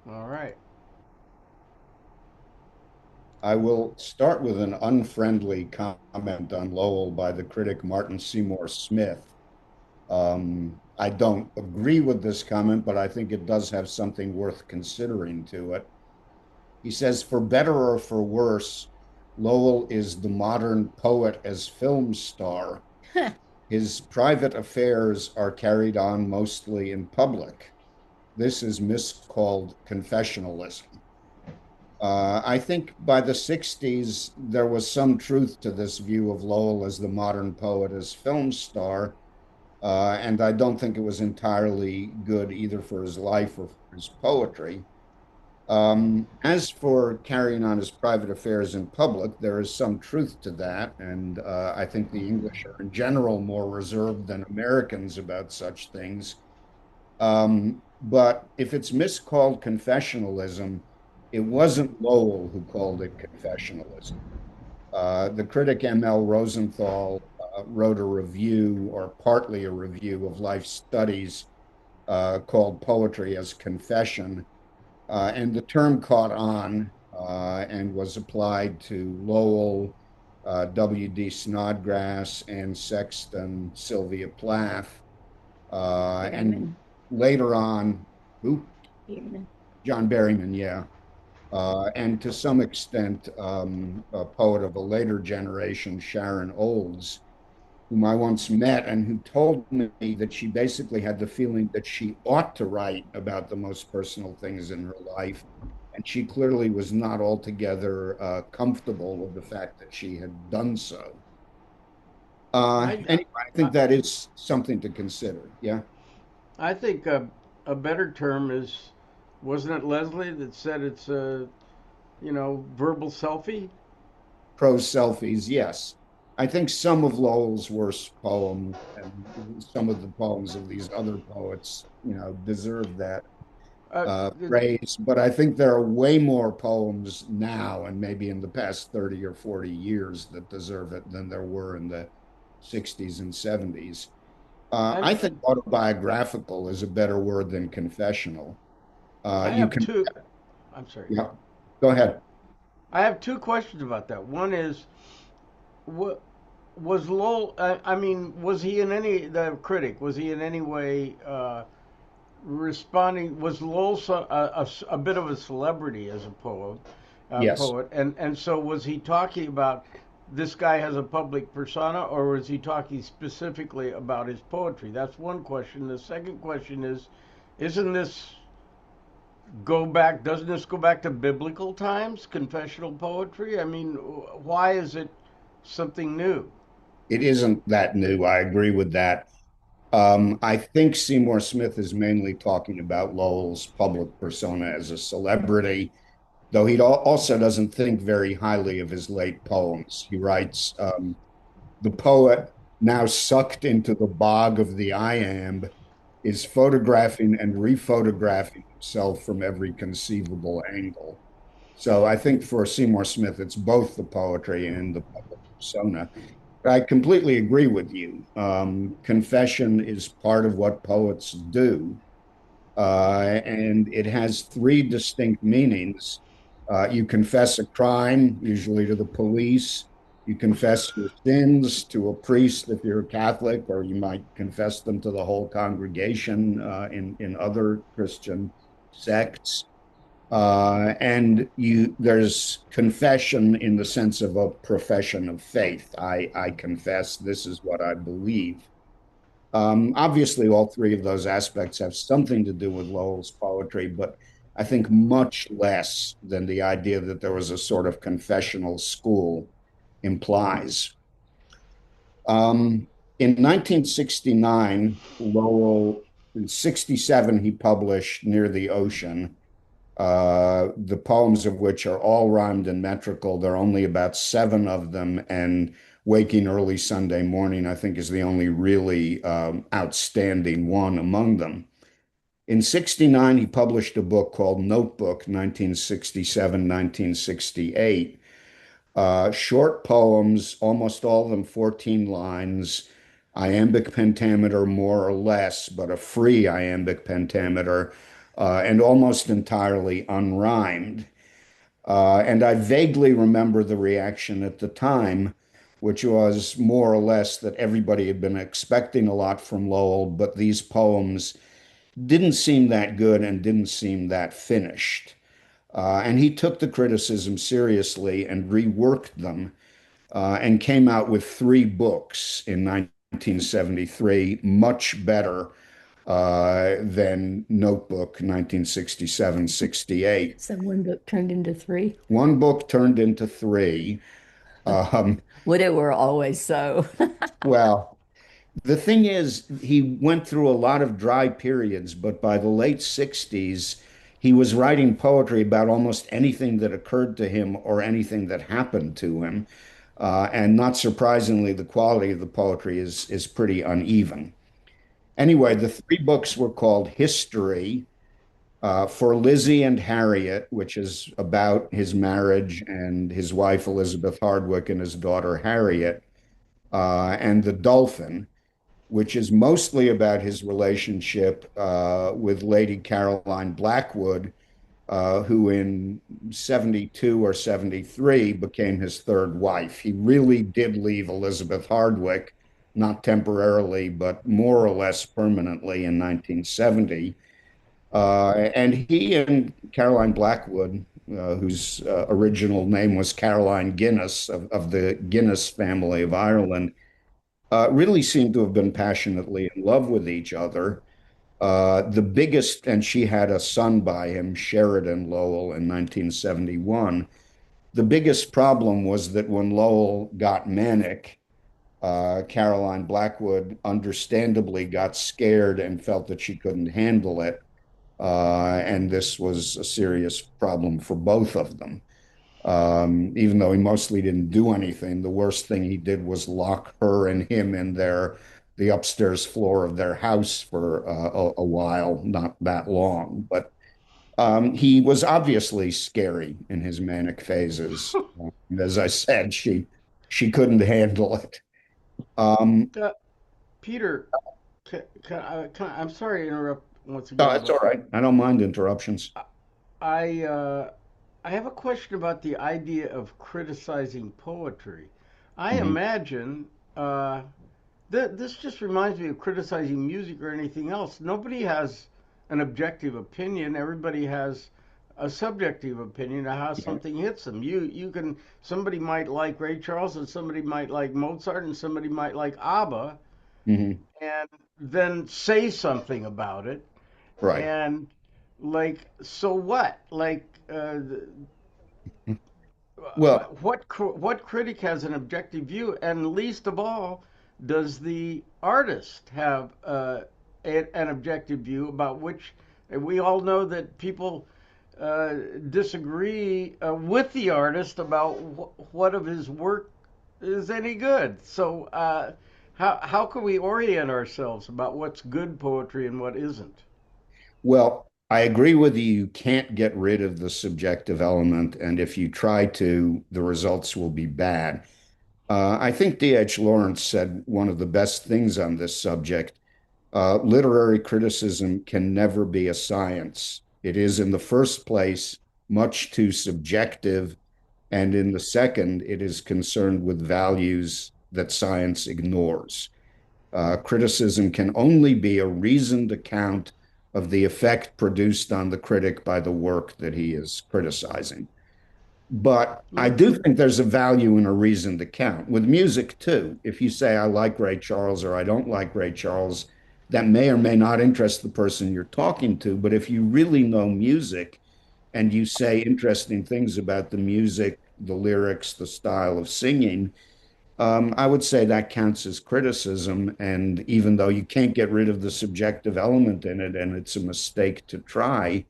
All right. I will start with an unfriendly comment on Lowell by the critic Martin Seymour Smith. I don't agree with this comment, but I think it does have something worth considering to it. He says, for better or for worse, Lowell is the modern poet as film star. His private affairs are carried on mostly in public. This is miscalled confessionalism. I think by the 60s, there was some truth to this view of Lowell as the modern poet as film star. And I don't think it was entirely good either for his life or for his poetry. As for carrying on his private affairs in public, there is some truth to that. And I think the English are in general more reserved than Americans about such things. But if it's miscalled confessionalism, it wasn't Lowell who called it confessionalism. The critic M.L. Rosenthal wrote a review, or partly a review, of life studies called Poetry as Confession. And the term caught on and was applied to Lowell, W.D. Snodgrass, and Sexton Sylvia Plath. And Berryman. later on, who? Berryman. John Berryman, yeah. And to some extent, a poet of a later generation, Sharon Olds, whom I once met and who told me that she basically had the feeling that she ought to write about the most personal things in her life. And she clearly was not altogether comfortable with the fact that she had done so. I, Anyway, I I, think that is something to consider. Yeah. I think a better term is, wasn't it Leslie that said it's a, verbal selfie? Prose selfies, yes. I think some of Lowell's worst poems and some of the poems of these other poets, deserve that Uh, it, praise. But I think there are way more poems now and maybe in the past 30 or 40 years that deserve it than there were in the 60s and 70s. I, I think autobiographical is a better word than confessional. I You have can, two. I'm sorry. yeah, go ahead. I have two questions about that. One is, what was Lowell? I mean, was he in any the critic? Was he in any way responding? Was Lowell a bit of a celebrity as a Yes. poet, and so was he talking about this guy has a public persona, or was he talking specifically about his poetry? That's one question. The second question is, isn't this go back? Doesn't this go back to biblical times? Confessional poetry. I mean, why is it something new? It isn't that new. I agree with that. I think Seymour Smith is mainly talking about Lowell's public persona as a celebrity, though he also doesn't think very highly of his late poems. He writes, the poet, now sucked into the bog of the iamb, is photographing and rephotographing himself from every conceivable angle. So I think for Seymour Smith, it's both the poetry and the public persona. I completely agree with you. Confession is part of what poets do, and it has three distinct meanings. You confess a crime, usually to the police. You confess your sins to a priest if you're a Catholic, or you might confess them to the whole congregation in other Christian sects. And there's confession in the sense of a profession of faith. I confess this is what I believe. Obviously, all three of those aspects have something to do with Lowell's poetry, but I think much less than the idea that there was a sort of confessional school implies. In 1969, Lowell, in 67, he published Near the Ocean, the poems of which are all rhymed and metrical. There are only about seven of them, and Waking Early Sunday Morning, I think, is the only really outstanding one among them. In 69, he published a book called Notebook, 1967, 1968. Short poems, almost all of them 14 lines, iambic pentameter more or less, but a free iambic pentameter, and almost entirely unrhymed. And I vaguely remember the reaction at the time, which was more or less that everybody had been expecting a lot from Lowell, but these poems didn't seem that good and didn't seem that finished. And he took the criticism seriously and reworked them and came out with three books in 1973, much better than Notebook 1967-68. So one book turned into three. One book turned into three. Um, Would it were always so. well, the thing is, he went through a lot of dry periods, but by the late 60s, he was writing poetry about almost anything that occurred to him or anything that happened to him. And not surprisingly, the quality of the poetry is pretty uneven. Anyway, the three books were called History, for Lizzie and Harriet, which is about his marriage and his wife Elizabeth Hardwick and his daughter Harriet, and The Dolphin, which is mostly about his relationship with Lady Caroline Blackwood, who in 72 or 73 became his third wife. He really did leave Elizabeth Hardwick, not temporarily, but more or less permanently in 1970. And he and Caroline Blackwood, whose original name was Caroline Guinness of the Guinness family of Ireland, really seemed to have been passionately in love with each other. The biggest, and she had a son by him, Sheridan Lowell, in 1971. The biggest problem was that when Lowell got manic, Caroline Blackwood understandably got scared and felt that she couldn't handle it. And this was a serious problem for both of them. Even though he mostly didn't do anything, the worst thing he did was lock her and him in the upstairs floor of their house for a while, not that long. But he was obviously scary in his manic phases. As I said, she couldn't handle it. Um, Uh, Peter, I'm sorry to interrupt once no, again, that's but all right. I don't mind interruptions. I uh, I have a question about the idea of criticizing poetry. I Mhm. imagine this just reminds me of criticizing music or anything else. Nobody has an objective opinion. Everybody has a subjective opinion of how something hits them. You can somebody might like Ray Charles and somebody might like Mozart and somebody might like ABBA Mhm. and then say something about it. Right. And like, so what? Well, What critic has an objective view? And least of all, does the artist have an objective view about which we all know that people uh, disagree with the artist about what of his work is any good. So how can we orient ourselves about what's good poetry and what isn't? Well, I agree with you. You can't get rid of the subjective element, and if you try to, the results will be bad. I think D.H. Lawrence said one of the best things on this subject. Literary criticism can never be a science. It is, in the first place, much too subjective, and in the second, it is concerned with values that science ignores. Criticism can only be a reasoned account of the effect produced on the critic by the work that he is criticizing. But I Mm, do think there's a value in a reasoned account with music too. If you say, I like Ray Charles or I don't like Ray Charles, that may or may not interest the person you're talking to. But if you really know music and you say interesting things about the music, the lyrics, the style of singing, I would say that counts as criticism. And even though you can't get rid of the subjective element in it, and it's a mistake to try,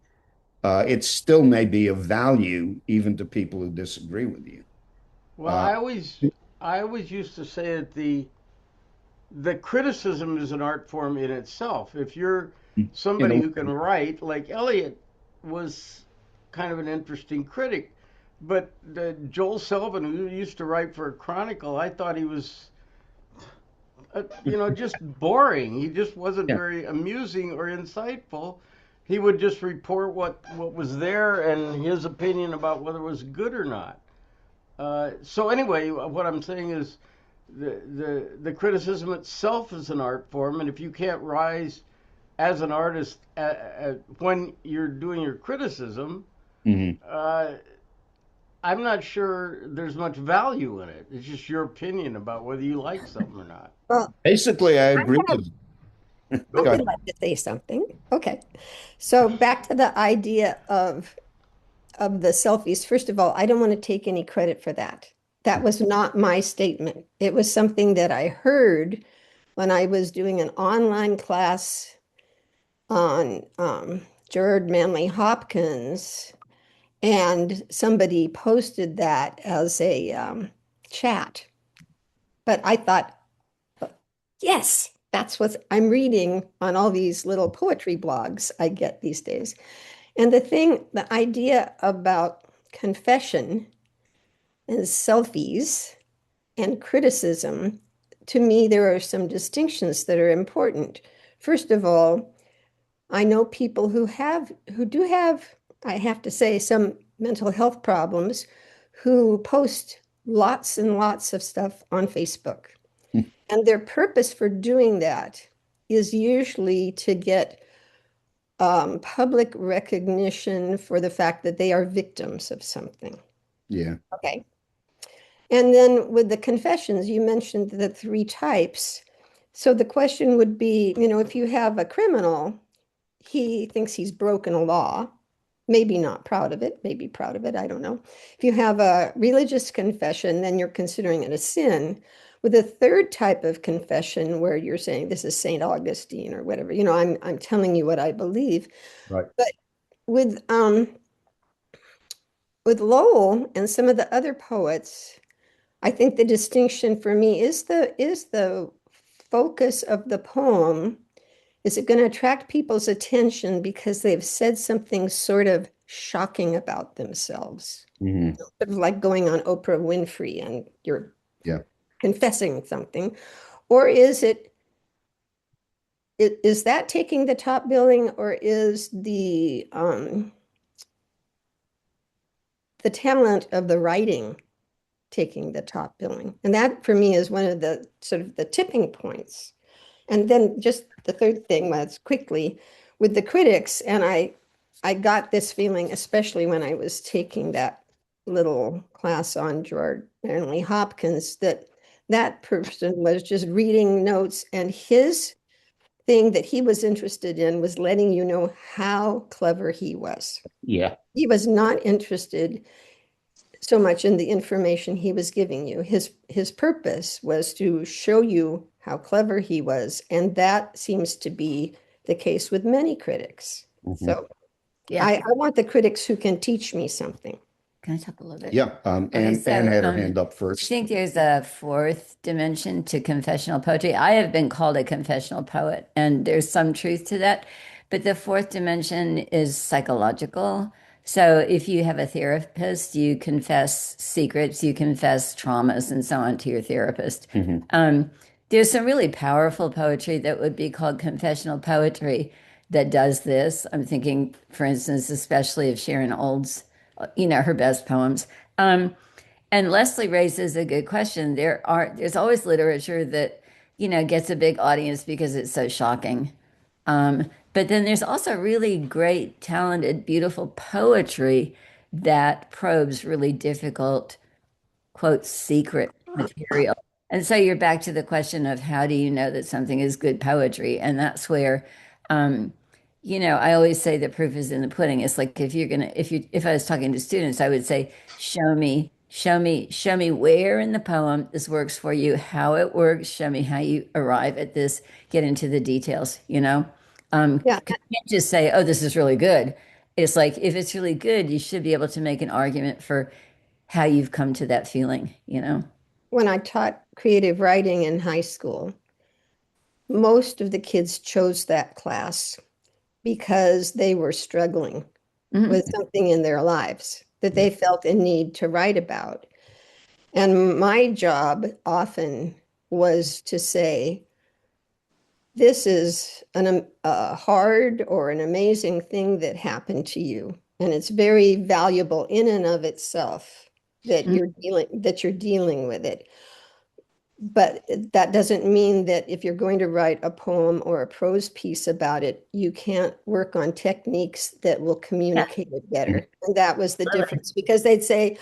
it still may be of value even to people who disagree with you. well, Uh, I always used to say that the criticism is an art form in itself. If you're in a somebody who can way, write, like Eliot was kind of an interesting critic, but Joel Selvin, who used to write for a Chronicle, I thought he was, just boring. He just wasn't yeah. very amusing or insightful. He would just report what was there and his opinion about whether it was good or not. So anyway, what I'm saying is the criticism itself is an art form, and if you can't rise as an artist when you're doing your criticism, Hmm. uh, I'm not sure there's much value in it. It's just your opinion about whether you like something or not. Well, Basically, I I agree have, with I Go go would ahead. ahead. like to say something. Okay. So back to the idea of the selfies. First of all, I don't want to take any credit for that. That was not my statement. It was something that I heard when I was doing an online class on Gerard Manley Hopkins, and somebody posted that as a chat. But I thought, yes, that's what I'm reading on all these little poetry blogs I get these days. And the idea about confession and selfies and criticism, to me, there are some distinctions that are important. First of all, I know people who do have, I have to say, some mental health problems who post lots and lots of stuff on Facebook. And their purpose for doing that is usually to get public recognition for the fact that they are victims of something. Yeah. Okay. And then with the confessions, you mentioned the three types. So the question would be, if you have a criminal, he thinks he's broken a law, maybe not proud of it, maybe proud of it, I don't know. If you have a religious confession, then you're considering it a sin. With a third type of confession where you're saying this is St. Augustine or whatever, I'm telling you what I believe. Right. But with with Lowell and some of the other poets, I think the distinction for me is the focus of the poem. Is it going to attract people's attention because they've said something sort of shocking about themselves? Hmm. Sort of like going on Oprah Winfrey and you're Yeah. confessing something. Or is that taking the top billing, or is the talent of the writing taking the top billing? And that for me is one of the sort of the tipping points. And then just the third thing was quickly with the critics, and I got this feeling, especially when I was taking that little class on George Manley Hopkins, that that person was just reading notes, and his thing that he was interested in was letting you know how clever he was. Yeah. He was not interested so much in the information he was giving you. His purpose was to show you how clever he was, and that seems to be the case with many critics. Hmm. So Yeah. I want the critics who can teach me something. Can I talk a little bit? Yeah. Okay, Anne so had her hand up I first. think there's a fourth dimension to confessional poetry. I have been called a confessional poet, and there's some truth to that. But the fourth dimension is psychological. So if you have a therapist, you confess secrets, you confess traumas, and so on to your therapist. Hmm. There's some really powerful poetry that would be called confessional poetry that does this. I'm thinking, for instance, especially of Sharon Olds, her best poems. Um, and Leslie raises a good question. There's always literature that, gets a big audience because it's so shocking. But then there's also really great, talented, beautiful poetry that probes really difficult, quote, secret material. And so you're back to the question of how do you know that something is good poetry? And that's where, um, I always say the proof is in the pudding. It's like if I was talking to students, I would say, show me where in the poem this works for you, how it works, show me how you arrive at this, get into the details. Yeah, 'Cause you can't just say, oh, this is really good. It's like, if it's really good, you should be able to make an argument for how you've come to that feeling. when I taught creative writing in high school, most of the kids chose that class because they were struggling Mhm. with something in their lives that they felt a need to write about. And my job often was to say, this is a hard or an amazing thing that happened to you, and it's very valuable in and of itself that Mhm. you're dealing with it. But that doesn't mean that if you're going to write a poem or a prose piece about it, you can't work on techniques that will Yeah, communicate it better. And that was the difference because they'd say,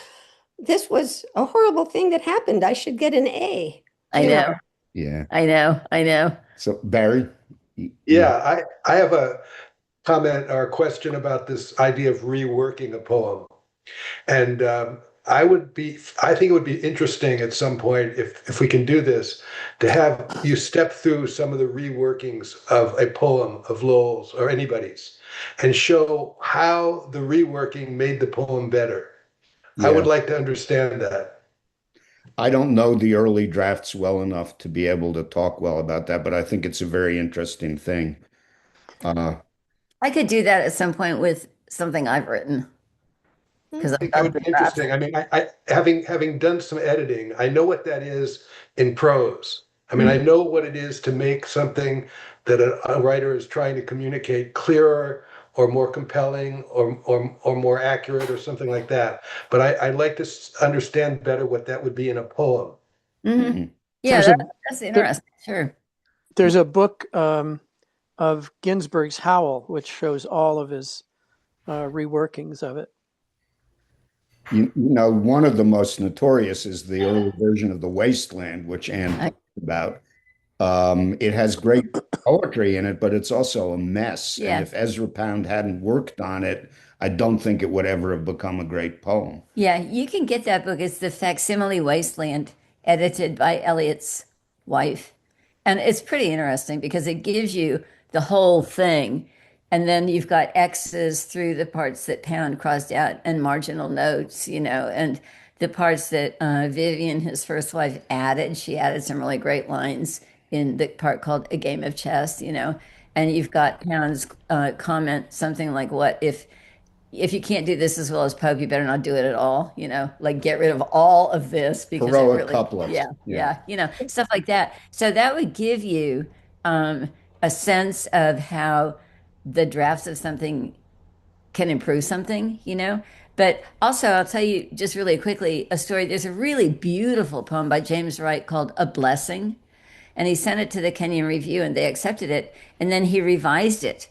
this was a horrible thing that happened. I should get an A, I you know. know, Yeah. I know, I know. So Barry, you Yeah, I have a comment or a question about this idea of reworking a poem. And I think it would be interesting at some point, if we can do this, to have you step through some of the reworkings of a poem of Lowell's or anybody's and show how the reworking made the poem better. I yeah. would like to understand that. I don't know the early drafts well enough to be able to talk well about that, but I think it's a very interesting thing. Uh, I could do that at some point with something I've written Hmm. because I I've think it got would the be drafts. interesting. I mean, I having done some editing, I know what that is in prose. I mean, Mhm. I know what it is to make something that a writer is trying to communicate clearer or more compelling or more accurate or something like that. But I'd like to understand better what that would be in a poem. Mhm. mhm. Yeah, There's a that's there, interesting. Sure. there's a book of Ginsberg's Howl, which shows all of his reworkings of it. One of the most notorious is the early version of The Wasteland, which Anne I, talked about. It has great poetry in it, but it's also a mess. And yeah. if Ezra Pound hadn't worked on it, I don't think it would ever have become a great poem. Yeah, you can get that book. It's the Facsimile Wasteland, edited by Eliot's wife. And it's pretty interesting because it gives you the whole thing. And then you've got X's through the parts that Pound crossed out and marginal notes, and the parts that Vivian, his first wife, added. She added some really great lines in the part called A Game of Chess. And you've got Pound's comment, something like, what if you can't do this as well as Pope, you better not do it at all, like get rid of all of this because it Heroic really, couplet. yeah, Yeah. yeah, stuff like that. So that would give you um, a sense of how the drafts of something can improve something. But also, I'll tell you just really quickly a story. There's a really beautiful poem by James Wright called A Blessing. And he sent it to the Kenyon Review and they accepted it. And then he revised it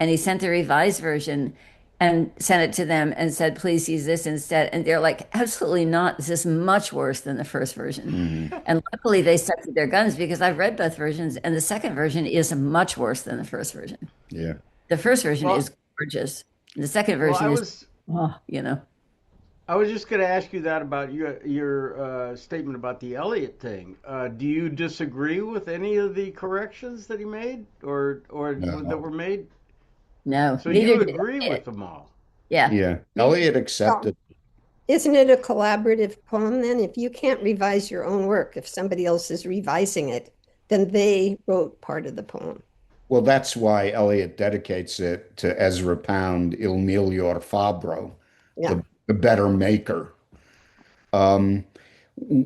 and he sent the revised version and sent it to them and said, please use this instead. And they're like, absolutely not. This is much worse than the first version. Mhm. And luckily they stuck to their guns because I've read both versions and the second version is much worse than the first version. Yeah. The first version Well, is gorgeous. The second well, version is, oh. I was just going to ask you that about your statement about the Elliot thing. Do you disagree with any of the corrections that he made, or that No. were made? No, So neither you did agree Elliot. with them all? Yeah. Yeah. Eliot Well, accepted. isn't it a collaborative poem then? If you can't revise your own work, if somebody else is revising it, then they wrote part of the poem. Well, that's why Eliot dedicates it to Ezra Pound, Il Miglior Fabbro, Yeah. the better maker. Um,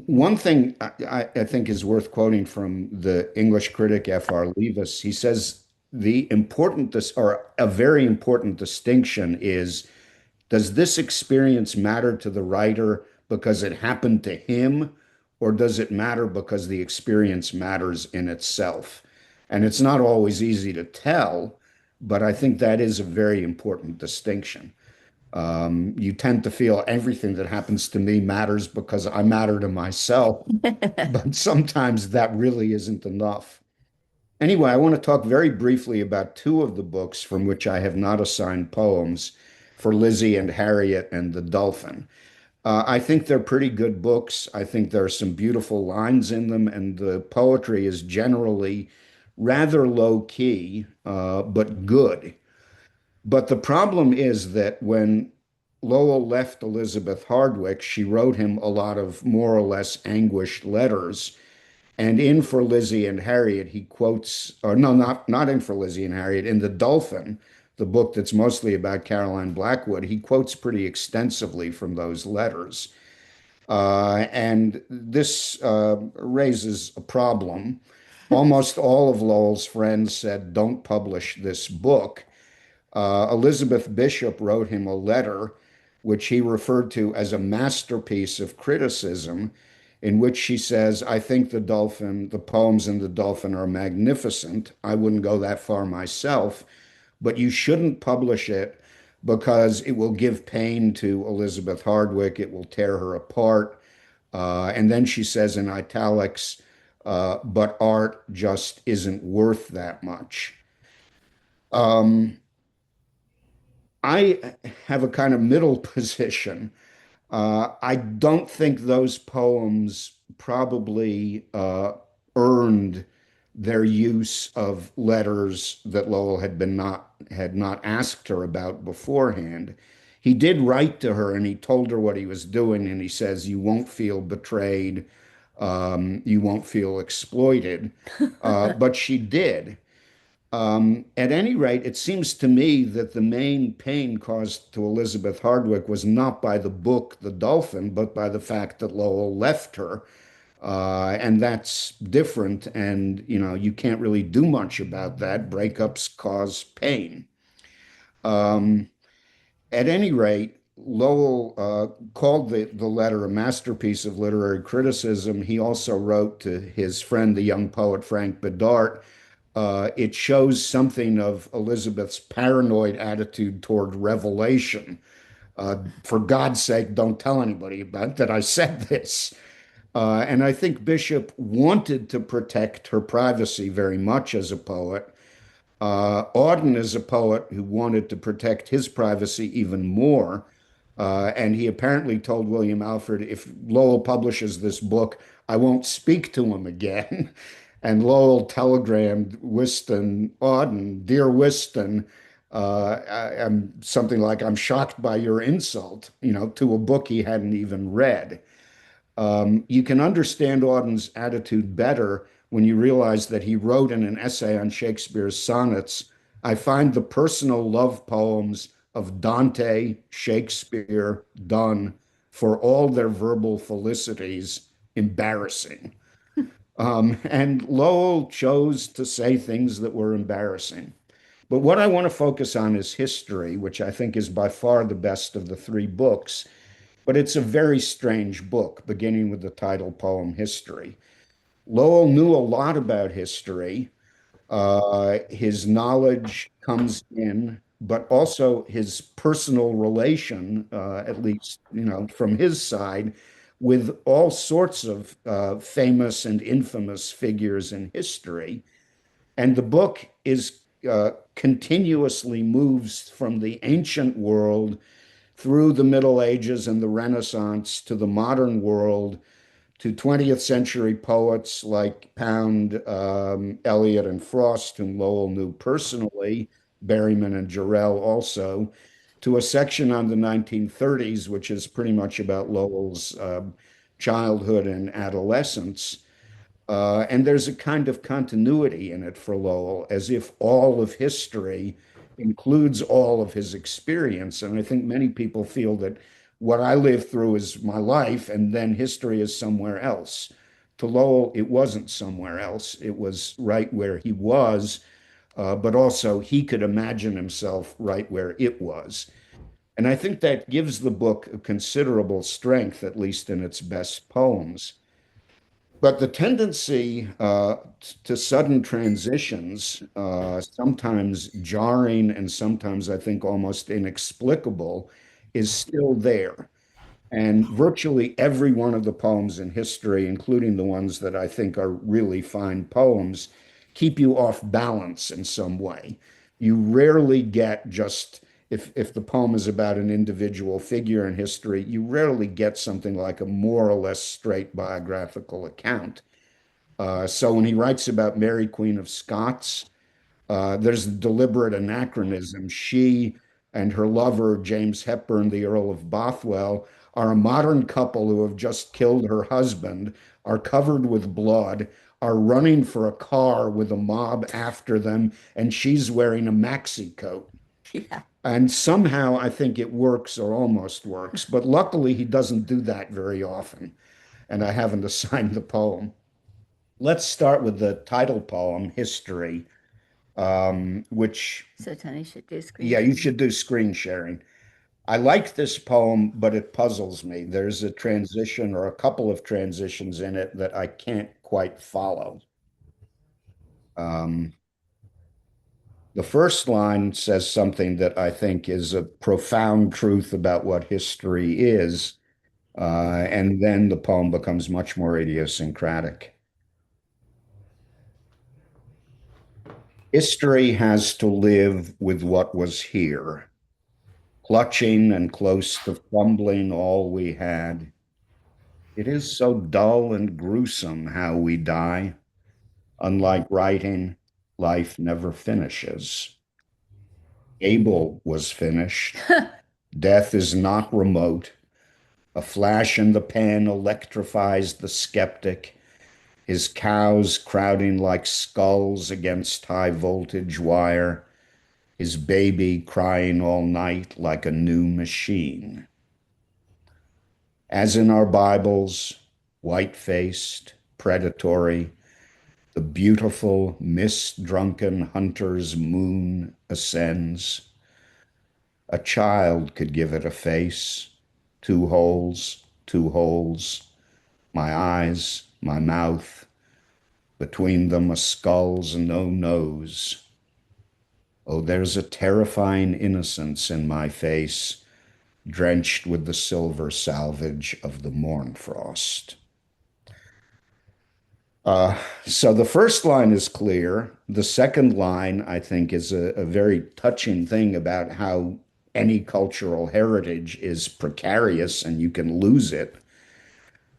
One thing I think is worth quoting from the English critic F.R. Leavis. He says or a very important distinction is, does this experience matter to the writer because it happened to him, or does it matter because the experience matters in itself? And it's not always easy to tell, but I think that is a very important distinction. You tend to feel everything that happens to me matters because I matter to myself, but sometimes that really isn't enough. Anyway, I want to talk very briefly about two of the books from which I have not assigned poems, For Lizzie and Harriet and the Dolphin. I think they're pretty good books. I think there are some beautiful lines in them, and the poetry is generally rather low key, but good. But the problem is that when Lowell left Elizabeth Hardwick, she wrote him a lot of more or less anguished letters. And in For Lizzie and Harriet, he quotes, or no, not in For Lizzie and Harriet, in The Dolphin, the book that's mostly about Caroline Blackwood, he quotes pretty extensively from those letters. And this raises a problem almost all of Lowell's friends said, don't publish this book. Elizabeth Bishop wrote him a letter, which he referred to as a masterpiece of criticism, in which she says, I think the poems in The Dolphin are magnificent. I wouldn't go that far myself, but you shouldn't publish it because it will give pain to Elizabeth Hardwick. It will tear her apart. And then she says in italics, but art just isn't worth that much. Um, I have a kind of middle position. I don't think those poems probably earned their use of letters that Lowell had not asked her about beforehand. He did write to her and he told her what he was doing, and he says, "You won't feel betrayed, you won't feel exploited," but she did. At any rate, it seems to me that the main pain caused to Elizabeth Hardwick was not by the book, The Dolphin, but by the fact that Lowell left her. And that's different. And, you can't really do much about that. Breakups cause pain. Um, at any rate, Lowell called the letter a masterpiece of literary criticism. He also wrote to his friend, the young poet Frank Bedart. It shows something of Elizabeth's paranoid attitude toward revelation. For God's sake, don't tell anybody about that I said this. And I think Bishop wanted to protect her privacy very much as a poet. Auden is a poet who wanted to protect his privacy even more. And he apparently told William Alfred, if Lowell publishes this book, I won't speak to him again. And Lowell telegrammed Whiston Auden, Dear Whiston, I'm something like, I'm shocked by your insult, to a book he hadn't even read. You can understand Auden's attitude better when you realize that he wrote in an essay on Shakespeare's sonnets, I find the personal love poems of Dante, Shakespeare, Donne, for all their verbal felicities, embarrassing. And Lowell chose to say things that were embarrassing. But what I want to focus on is history, which I think is by far the best of the three books. But it's a very strange book, beginning with the title poem, History. Lowell knew a lot about history. His knowledge comes in, but also his personal relation, at least, from his side, with all sorts of famous and infamous figures in history. And the book is continuously moves from the ancient world through the Middle Ages and the Renaissance to the modern world, to 20th century poets like Pound, Eliot, and Frost, whom Lowell knew personally, Berryman and Jarrell also, to a section on the 1930s, which is pretty much about Lowell's childhood and adolescence. And there's a kind of continuity in it for Lowell, as if all of history includes all of his experience. And I think many people feel that what I lived through is my life, and then history is somewhere else. To Lowell, it wasn't somewhere else. It was right where he was, but also he could imagine himself right where it was. And I think that gives the book a considerable strength, at least in its best poems. But the tendency to sudden transitions, sometimes jarring and sometimes I think almost inexplicable, is still there. And virtually every one of the poems in history, including the ones that I think are really fine poems, keep you off balance in some way. You rarely get just, if the poem is about an individual figure in history, you rarely get something like a more or less straight biographical account. So when he writes about Mary, Queen of Scots, there's a deliberate anachronism. She and her lover, James Hepburn, the Earl of Bothwell, are a modern couple who have just killed her husband, are covered with blood, are running for a car with a mob after them, and she's wearing a maxi coat. Yeah. And somehow I think it works or almost works, but luckily he doesn't do that very often, and I haven't assigned the poem. let's start with the title poem, History, which, So Tony should do screen yeah, you sharing. should do screen sharing. I like this poem, but it puzzles me. There's a transition or a couple of transitions in it that I can't quite follow. Um, the first line says something that I think is a profound truth about what history is, and then the poem becomes much more idiosyncratic. History has to live with what was here, clutching and close to fumbling all we had. It is so dull and gruesome how we die. Unlike writing, life never finishes. Abel was finished. Death is not remote. A flash in the pan electrifies the skeptic, his cows crowding like skulls against high voltage wire, his baby crying all night like a new machine. As in our Bibles, white-faced, predatory, the beautiful, mist-drunken hunter's moon ascends. A child could give it a face, two holes, my eyes, my mouth, between them a skull's no nose. Oh, there's a terrifying innocence in my face, drenched with the silver salvage of the morn frost. So the first line is clear. The second line, I think, is a very touching thing about how any cultural heritage is precarious and you can lose it.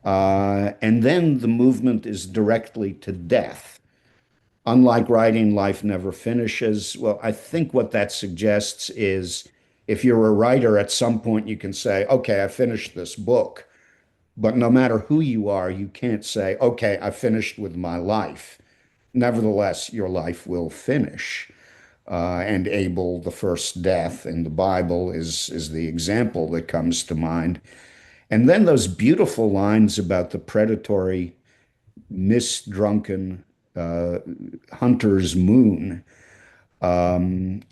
And then the movement is directly to death. Unlike writing, life never finishes. Well, I think what that suggests is if you're a writer, at some point you can say, okay, I finished this book. But no matter who you are, you can't say, okay, I finished with my life. Nevertheless, your life will finish. And Abel, the first death in the Bible, is the example that comes to mind. And then those beautiful lines about the predatory, mist-drunken hunter's moon,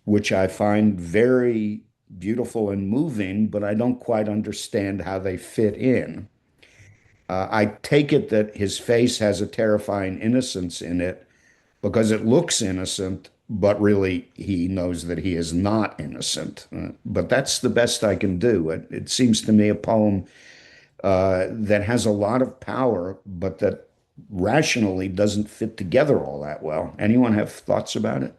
which I find very beautiful and moving, but I don't quite understand how they fit in. I take it that his face has a terrifying innocence in it because it looks innocent, but really he knows that he is not innocent. But that's the best I can do. It seems to me a poem that has a lot of power, but that rationally doesn't fit together all that well. Anyone have thoughts about it?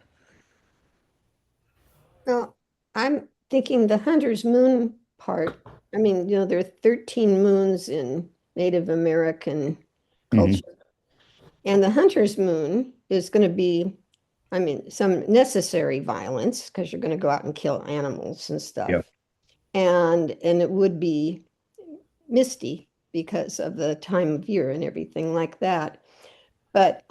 Well, I'm thinking the hunter's moon part. I mean, there are 13 moons in Native American Mhm. culture. And the hunter's moon is going to be, I mean, some necessary violence because you're going to go out and kill animals and Yeah. stuff. And it would be misty because of the time of year and everything like that. But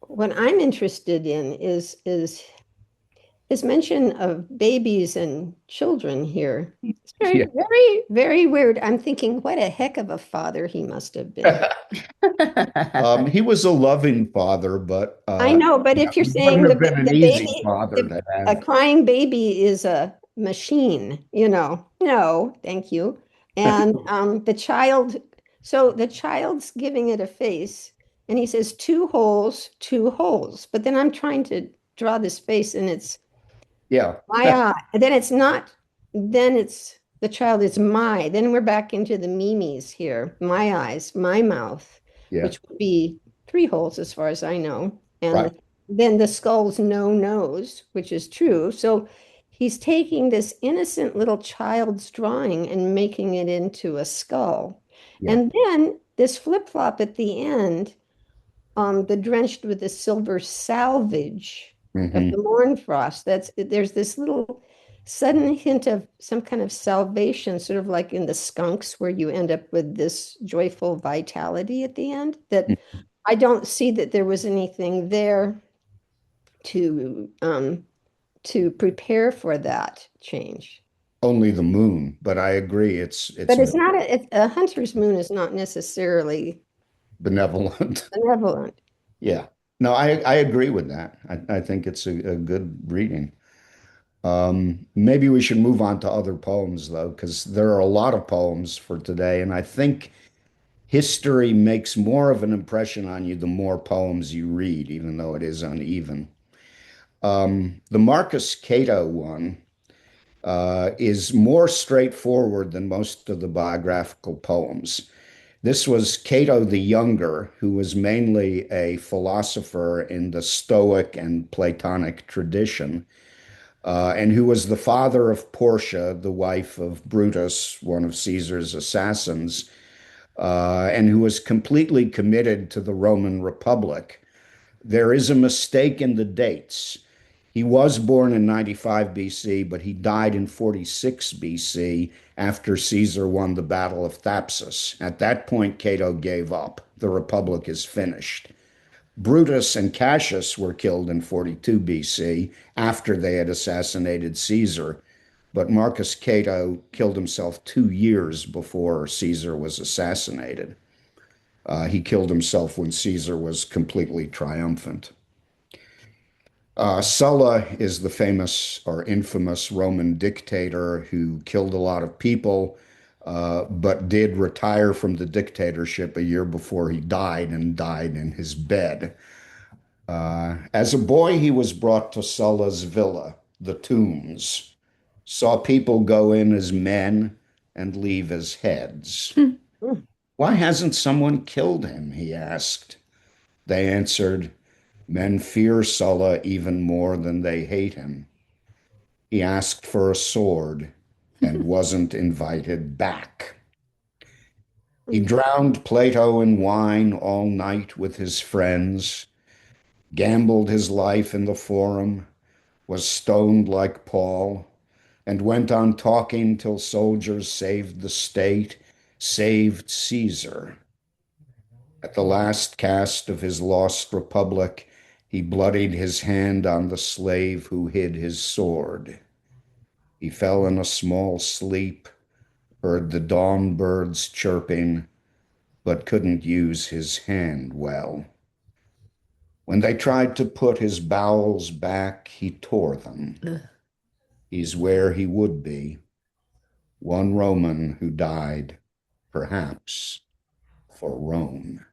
what I'm interested in is his mention of babies and children here. It's very, Yeah. very, very weird. I'm thinking, what a heck of a father he must have been. He was a loving father, but I know, but yeah, if you're he wouldn't saying have been an the easy baby, father to a have. crying baby is a machine, no, thank you. And the child, so the child's giving it a face, and he says two holes, two holes. But then I'm trying to draw this face, and it's Yeah. my eye. And then it's not, then it's the child is my. Then we're back into the mimes here. My eyes, my mouth, Yeah. which would be three holes as far as I know. Right. And then the skull's no nose, which is true. So he's taking this innocent little child's drawing and making it into a skull. Yeah. And then this flip-flop at the end, the drenched with the silver salvage of Hmm. the morn frost. There's this little sudden hint of some kind of salvation, sort of like in the skunks, where you end up with this joyful vitality at the end. That I don't see that there was anything there to prepare for that change. Only the moon, but I agree. It's But it's not a hunter's moon is not necessarily benevolent. benevolent. Yeah. No, I agree with that. I think it's a good reading. Maybe we should move on to other poems, though, because there are a lot of poems for today, and I think history makes more of an impression on you the more poems you read, even though it is uneven. The Marcus Cato one is more straightforward than most of the biographical poems. This was Cato the Younger, who was mainly a philosopher in the Stoic and Platonic tradition, and who was the father of Portia, the wife of Brutus, one of Caesar's assassins, and who was completely committed to the Roman Republic. There is a mistake in the dates. He was born in 95 BC, but he died in 46 BC after Caesar won the Battle of Thapsus. At that point, Cato gave up. The Republic is finished. Brutus and Cassius were killed in 42 BC after they had assassinated Caesar, but Marcus Cato killed himself 2 years before Caesar was assassinated. He killed himself when Caesar was completely triumphant. Sulla is the famous or infamous Roman dictator who killed a lot of people, but did retire from the dictatorship a year before he died and died in his bed. As a boy, he was brought to Sulla's villa, the tombs, saw people go in as men and leave as heads. Why hasn't someone killed him? He asked. They answered, men fear Sulla even more than they hate him. He asked for a sword and wasn't invited back. He drowned Plato in wine all night with his friends, gambled his life in the forum, was stoned like Paul, and went on talking till soldiers saved the state, saved Caesar. At the last cast of his lost republic, he bloodied his hand on the slave who hid his sword. He fell in a small sleep, heard the dawn birds chirping, but couldn't use his hand well. When they tried to put his bowels back, he tore them. He's where he would be, one Roman who died, perhaps, for Rome.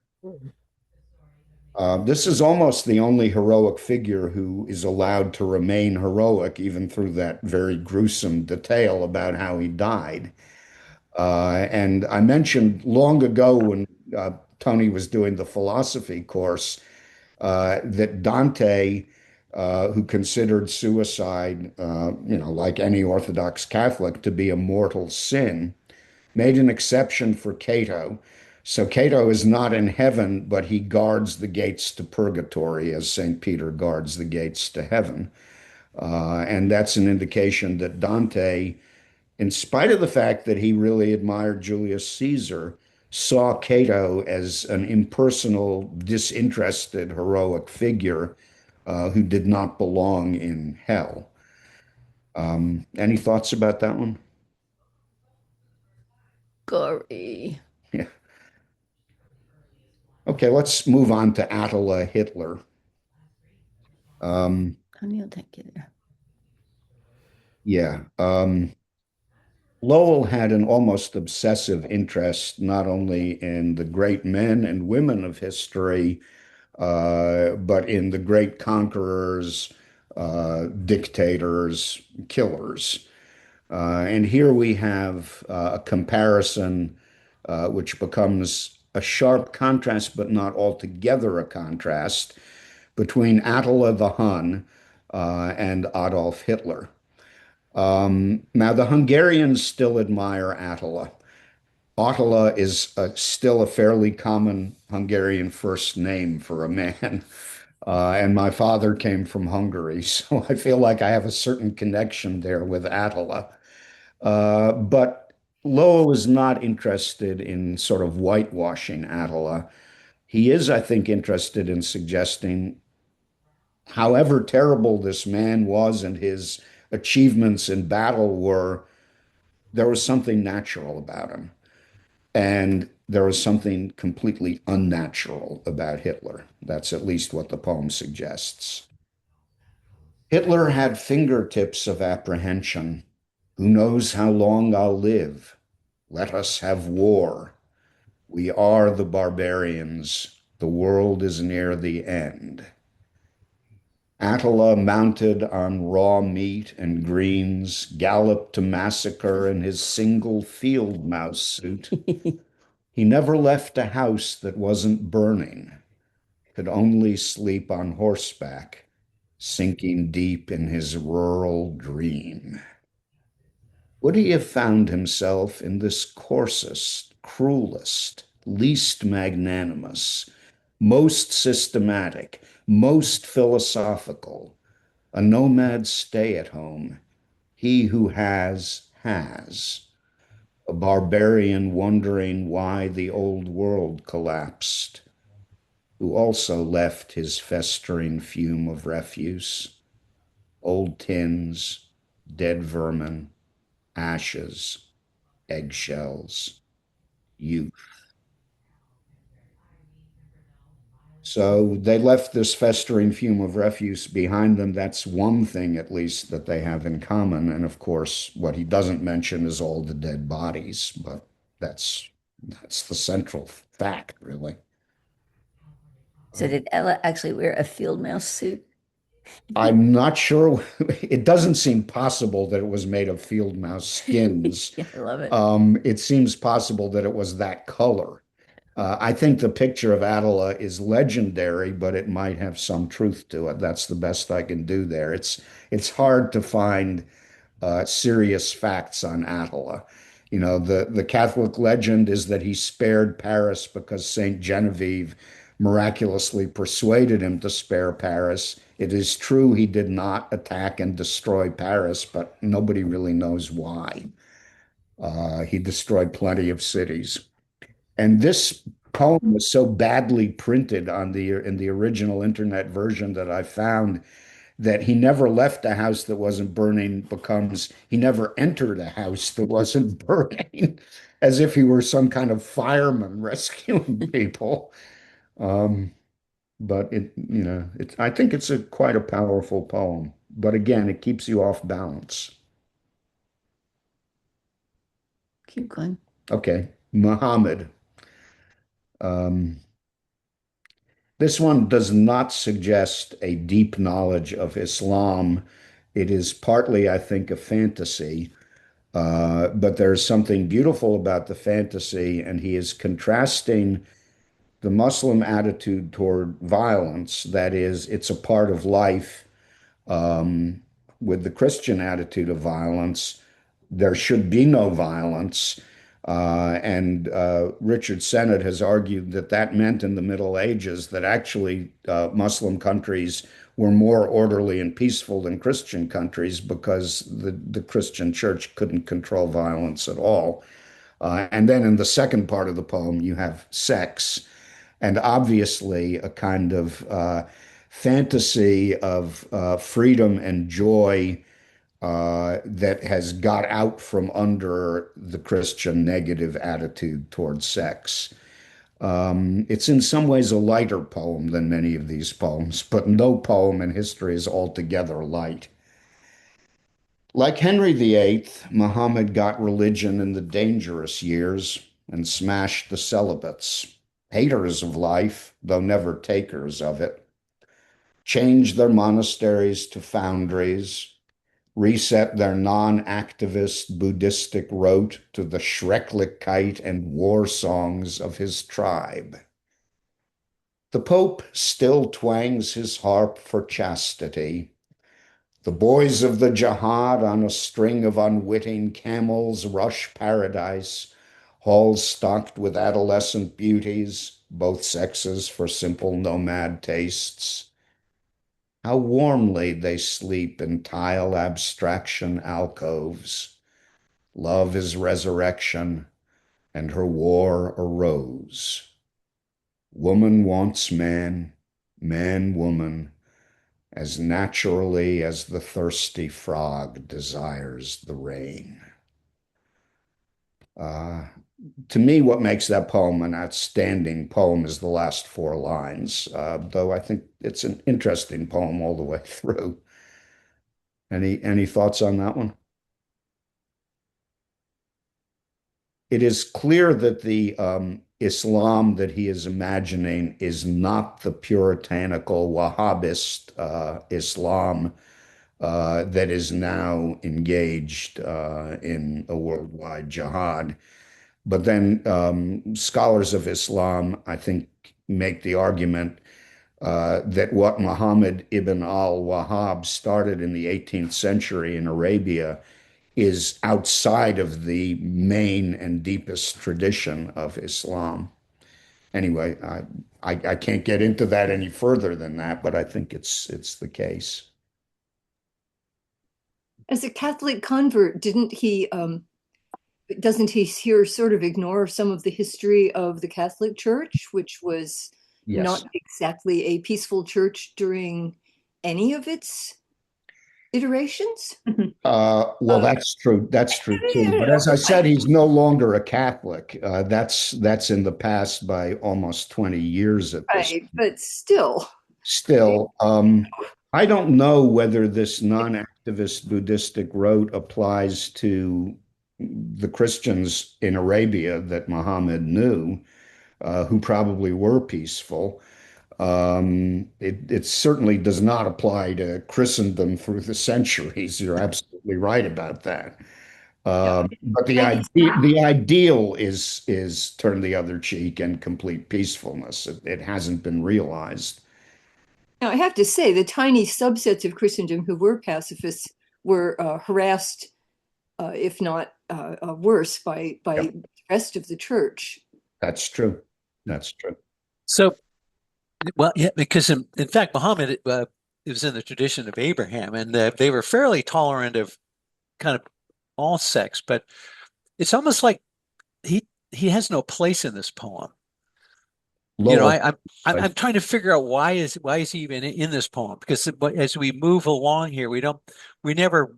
This is almost the only heroic figure who is allowed to remain heroic, even through that very gruesome detail about how he died. And I mentioned long ago when Tony was doing the philosophy course that Dante, who considered suicide, like any Orthodox Catholic, to be a mortal sin, made an exception for Cato. So Cato is not in heaven, but he guards the gates to purgatory as St. Peter guards the gates to heaven. And that's an indication that Dante, in spite of the fact that he really admired Julius Caesar, saw Cato as an impersonal, disinterested, heroic figure who did not belong in hell. Any thoughts about that one? Gory. Yeah. Okay, let's move on to Attila Hitler. I'll take you there. Yeah. Lowell had an almost obsessive interest not only in the great men and women of history, but in the great conquerors, dictators, killers. And here we have a comparison which becomes a sharp contrast, but not altogether a contrast, between Attila the Hun and Adolf Hitler. Now, the Hungarians still admire Attila. Attila is still a fairly common Hungarian first name for a man. And my father came from Hungary, so I feel like I have a certain connection there with Attila. But Lowell is not interested in sort of whitewashing Attila. He is, I think, interested in suggesting, however terrible this man was and his achievements in battle were, there was something natural about him. And there was something completely unnatural about Hitler. That's at least what the poem suggests. Hitler had fingertips of apprehension. Who knows how long I'll live? Let us have war. We are the barbarians. The world is near the end. Attila, mounted on raw meat and greens, galloped to massacre in his single field mouse suit. He never left a house that wasn't burning, could only sleep on horseback, sinking deep in his rural dream. Would he have found himself in this coarsest, cruelest, least magnanimous, most systematic, most philosophical, a nomad stay-at-home, he who has, a barbarian wondering why the old world collapsed, who also left his festering fume of refuse, old tins, dead vermin, ashes, eggshells, youth. So they left this festering fume of refuse behind them. That's one thing, at least, that they have in common. And of course, what he doesn't mention is all the dead bodies, but that's that's the central fact, really. So did Ella actually wear a field mouse suit? I'm not sure. It doesn't seem possible that it was made of field mouse skins. Yeah, I love it. It seems possible that it was that color. I think the picture of Attila is legendary, but it might have some truth to it. That's the best I can do there. It's hard to find serious facts on Attila. You know, the Catholic legend is that he spared Paris because Saint Genevieve miraculously persuaded him to spare Paris. It is true he did not attack and destroy Paris, but nobody really knows why. He destroyed plenty of cities. And this poem was so badly printed on the in the original internet version that I found that he never left a house that wasn't burning becomes he never entered a house that wasn't burning, as if he were some kind of fireman rescuing people. Um, but I think it's a quite a powerful poem. But again, it keeps you off balance. Keep going. Okay, Muhammad. Um, This one does not suggest a deep knowledge of Islam. It is partly, I think, a fantasy, but there's something beautiful about the fantasy, and he is contrasting the Muslim attitude toward violence, that is, it's a part of life, um, with the Christian attitude of violence. There should be no violence. And Richard Sennett has argued that that meant in the Middle Ages that actually Muslim countries were more orderly and peaceful than Christian countries because the Christian church couldn't control violence at all. And then in the second part of the poem, you have sex, and obviously a kind of fantasy of freedom and joy that has got out from under the Christian negative attitude towards sex. It's in some ways a lighter poem than many of these poems, but no poem in history is altogether light. Like Henry VIII, Muhammad got religion in the dangerous years and smashed the celibates, haters of life, though never takers of it, changed their monasteries to foundries, reset their non-activist Buddhistic rote to the Schrecklichkeit and war songs of his tribe. The Pope still twangs his harp for chastity. The boys of the jihad on a string of unwitting camels rush paradise, halls stocked with adolescent beauties, both sexes for simple nomad tastes. How warmly they sleep in tile abstraction alcoves. Love is resurrection, and her war arose. Woman wants man, man woman, as naturally as the thirsty frog desires the rain. Uh, to me, what makes that poem an outstanding poem is the last four lines, though I think it's an interesting poem all the way through. Any thoughts on that one? It is clear that the Islam that he is imagining is not the puritanical Wahhabist Islam that is now engaged in a worldwide jihad. But then scholars of Islam, I think, make the argument that what Muhammad ibn al-Wahhab started in the 18th century in Arabia is outside of the main and deepest tradition of Islam. Anyway, I can't get into that any further than that, but I think it's the case. As a Catholic convert, didn't he doesn't he here sort of ignore some of the history of the Catholic Church, which was Yes. not exactly a peaceful church during any of its iterations? Well, that's true. That's true too. But as I said, he's no longer a Catholic. That's in the past by almost 20 years at this. Right, but still. Still, I don't know whether this non-activist Buddhistic rote applies to the Christians in Arabia that Muhammad knew, who probably were peaceful. It certainly does not apply to Christendom through the centuries. You're absolutely right about that. But the ideal is turn the other cheek and complete peacefulness. It hasn't been realized. Now, I have to say, the tiny subsets of Christendom who were pacifists were harassed, if not worse, by Yep. the rest of the church. That's true. That's true. So, well, yeah, because in fact, Muhammad was in the tradition of Abraham, and they were fairly tolerant of kind of all sects, but it's almost like he has no place in this poem. Lowell, I'm trying to figure out why is he even in this poem? Because as we move along here, we never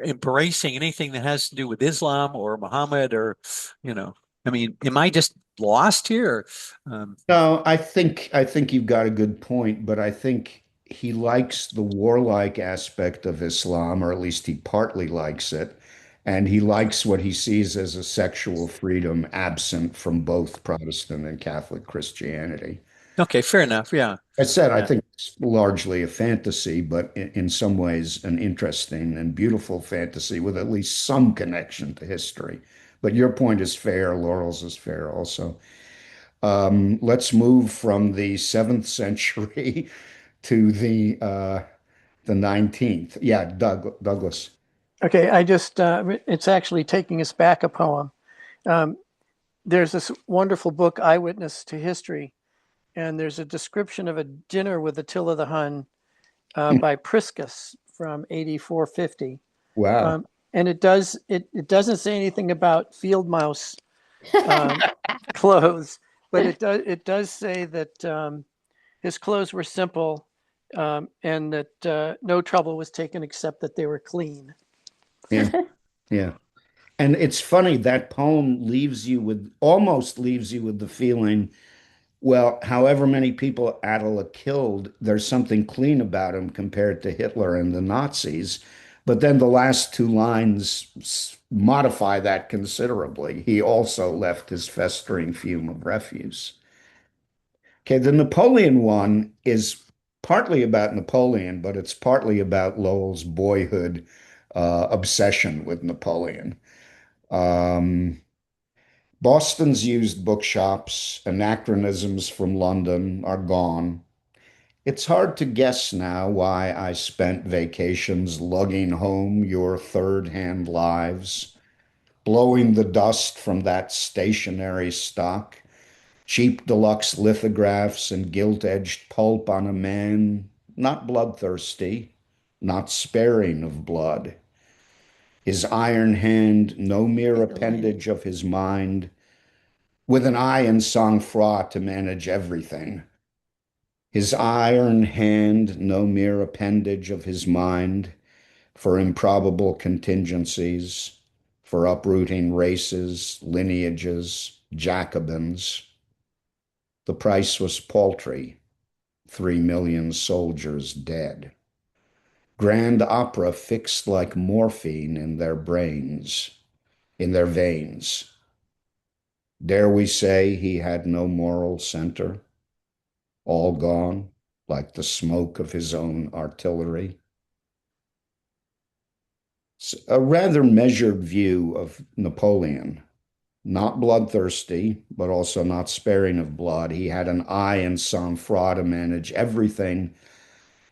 embracing anything that has to do with Islam or Muhammad or, I mean, am I just lost here? No, I think you've got a good point, but I think he likes the warlike aspect of Islam, or at least he partly likes it, and he likes what he sees as a sexual freedom absent from both Protestant and Catholic Christianity. Okay, fair enough. Yeah. I said, I Yeah. think it's largely a fantasy, but in some ways an interesting and beautiful fantasy with at least some connection to history. But your point is fair, Laurel's is fair also. Let's move from the 7th century to the 19th. Yeah, Douglas. Okay, it's actually taking us back a poem. There's this wonderful book, Eyewitness to History, and there's a description of a dinner with Attila the Hun by Priscus from AD 450. Wow. And it doesn't say anything about field mouse clothes, but it does say that his clothes were simple, and that no trouble was taken except that they were clean. Yeah. Yeah. And it's funny, that poem almost leaves you with the feeling, well, however many people Attila killed, there's something clean about him compared to Hitler and the Nazis. But then the last two lines modify that considerably. He also left his festering fume of refuse. Okay, the Napoleon one is partly about Napoleon, but it's partly about Lowell's boyhood obsession with Napoleon. Um, Boston's used bookshops, anachronisms from London are gone. It's hard to guess now why I spent vacations lugging home your third-hand lives, blowing the dust from that stationary stock, cheap deluxe lithographs and gilt-edged pulp on a man not bloodthirsty, not sparing of blood. His iron hand, no mere appendage of his mind, with an eye and sang-froid to manage everything. His iron hand, no mere appendage of his mind for improbable contingencies, for uprooting races, lineages, Jacobins. The price was paltry, 3 million soldiers dead. Grand opera fixed like morphine in their brains, in their veins. Dare we say he had no moral center? All gone, like the smoke of his own artillery. A rather measured view of Napoleon, not bloodthirsty, but also not sparing of blood. He had an eye and sang-froid to manage everything.